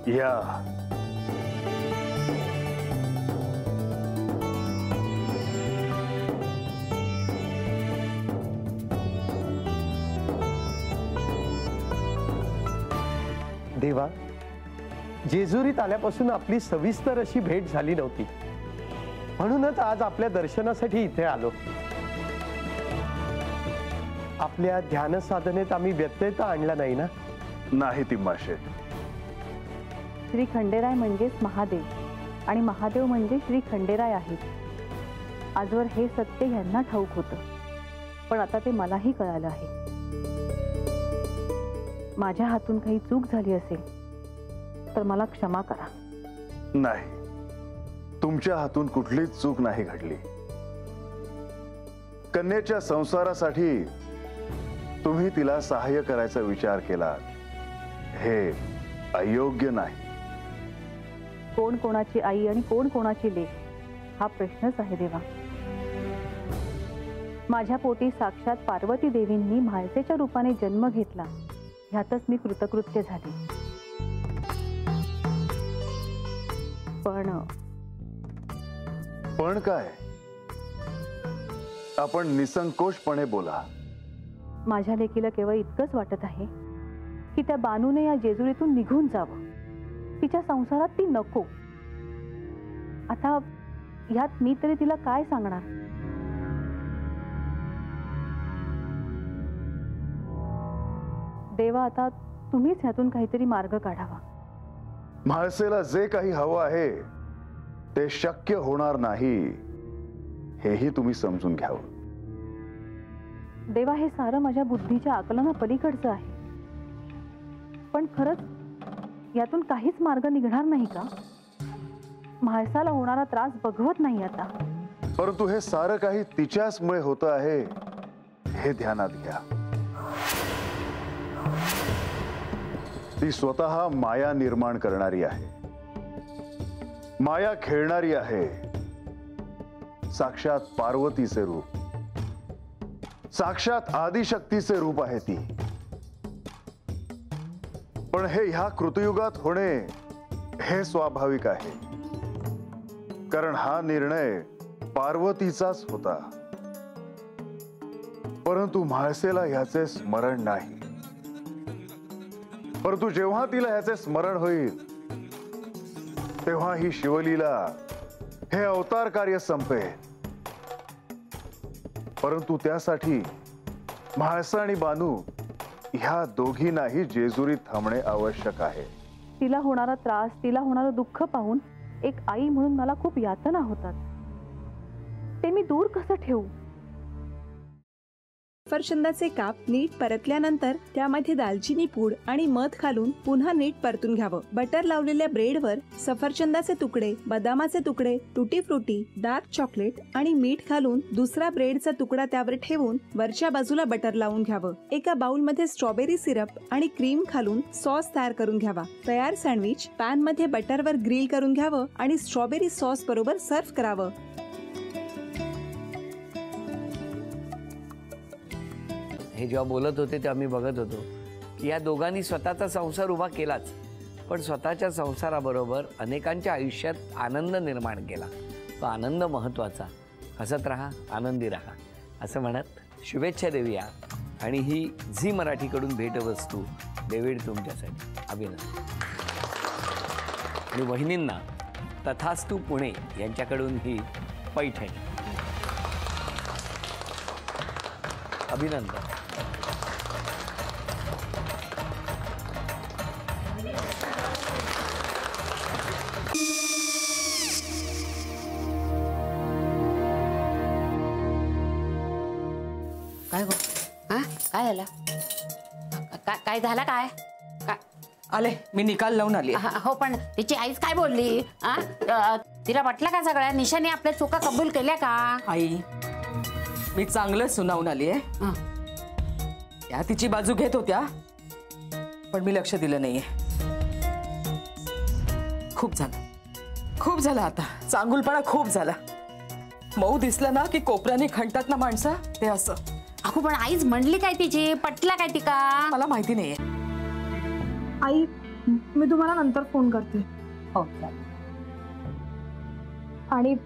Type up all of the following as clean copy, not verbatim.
या देवा, जेजुरीत आल्यापासून आपली सविस्तर अशी भेट झाली नव्हती, म्हणूनच आज आपल्या दर्शनासाठी इथे आलो। आपल्या ध्यान साधनेत आम्ही व्यत्यय तर आणला नाही ना? नाही तिम्माशे। श्री खंडेराय म्हणजेच महादेव आणि महादेव म्हणजे श्री खंडेराय आहेत। आजवर हे सत्य यांना ठाऊक होतं, पण आता ते मलाही कळालं आहे। माझ्या हातून काही चूक झाली असेल तर मला क्षमा करा। नाही, तुमच्या हातून कुठलीच चूक नाही घडली। कन्येच्या संसारासाठी तुम्ही तिला सहाय्य करायचा विचार केला, हे अयोग्य नाही। कोण कोणाची आई आणि कोण कोणाची लेक हा प्रश्नच आहे देवा। माझ्या पोटी साक्षात पार्वती देवींनी म्हाळसेच्या रूपाने जन्म घेतला, ह्यातच मी कृतकृत्य झाले। पण काय? आपण निसंकोचपणे बोला। माझ्या लेकीला केवळ इतकंच वाटत आहे की त्या बानूने या जेजुरीतून निघून जावं, तिच्या संसारात ती नको। आता ह्यात मी तरी तिला काय सांगणार? देवा, आता तुम्हीच ह्यातून काहीतरी मार्ग काढावा। म्हाळसेला जे काही हवं आहे ते शक्य होणार नाही, हेही तुम्ही समजून घ्यावं। देवा, हे सारं माझ्या बुद्धीच्या आकलना पलीकडचं आहे, पण खरंच यातून काहीच मार्ग निघणार नाही का? म्हाळसाला होणारा त्रास बघवत नाही आता। परंतु हे सारं काही तिच्याचमुळे होतं आहे, हे ध्यानात घ्या। ती स्वतः माया निर्माण करणारी आहे, माया खेळणारी आहे। साक्षात पार्वतीचे रूप, साक्षात आदिशक्तीचे रूप आहे ती। पण हे ह्या कृतयुगात होणे हे स्वाभाविक आहे, कारण हा निर्णय पार्वतीचाच होता। परंतु म्हाळसेला ह्याचे स्मरण नाही। परंतु जेव्हा तिला ह्याचे स्मरण होईल तेव्हा ही शिवलीला, हे अवतार कार्य संपेल। परंतु त्यासाठी म्हाळसा आणि बानू ह्या दोघींनाही जेजुरीत थांबणे आवश्यक आहे। तिला होणारा त्रास, तिला होणारं दुःख पाहून एक आई म्हणून मला खूप यातना होतात, ते मी दूर कसं ठेवू? सफरचंदाचे काप नीट परतल्यानंतर त्यामध्ये दालचिनी पूड आणि मध घालून पुन्हा नीट परतून घ्यावं। बटर लावलेल्या ब्रेडवर सफरचंदाचे तुकडे, बदामाचे तुकडे, टुटी फ्रुटी, डार्क चॉकलेट आणि मीठ घालून दुसरा ब्रेडचा तुकडा त्यावर ठेवून वरच्या बाजूला बटर लावून घ्यावं। एका बाउलमध्ये स्ट्रॉबेरी सिरप आणि क्रीम घालून सॉस तयार करून घ्यावा। तयार सँडविच पॅन मध्ये बटरवर ग्रिल करून घ्यावं आणि स्ट्रॉबेरी सॉस बरोबर सर्व्ह करावं। हे जेव्हा बोलत होते तेव्हा मी बघत होतो की या दोघांनी स्वतःचा संसार उभा केलाच, पण स्वतःच्या संसाराबरोबर अनेकांच्या आयुष्यात आनंद निर्माण केला। तो आनंद महत्त्वाचा। हसत राहा, आनंदी राहा असं म्हणत शुभेच्छा देऊया। आणि ही झी मराठीकडून भेटवस्तू डेव्हिड तुमच्यासाठी। अभिनंदन। आणि वहिनींना तथास्तु पुणे यांच्याकडून ही पैठणी। अभिनंदन। काय गो? हा, काय झालं? काय झालं? काय आले, मी निकाल लावून आली। हो, पण तिची आईच काय बोलली? तिला वाटलं का सगळ्या निशाने आपल्या चुका कबूल केल्या का? आई, मी चांगलं सुनावून आली आहे। त्या तिची बाजू घेत होत्या, पण मी लक्ष दिलं नाहीये। खूप झालं आता, चांगुलपणा खूप झाला। मऊ दिसलं ना की कोपऱ्याने खणतात ना माणसं, ते असं। अगो, पण आईच म्हणली काय? तिची पटला काय तिका? मला माहिती नाहीये। आई, मी तुम्हाला नंतर फोन करते. हो चालेल. आणि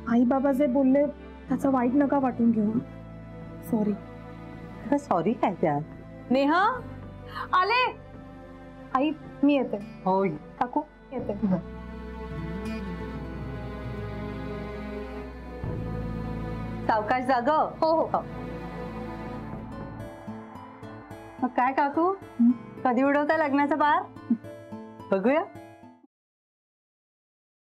आई बाबा जे बोलले त्याचं वाईट नका वाटून घेऊ. सॉरी. सॉरी काय त्यात? नेहा आले. आई मी येते. हो काकू येते. सावकाश जाग. हो हो. मग काय काकू, कधी उडवता लग्नाचा बार? बघूया.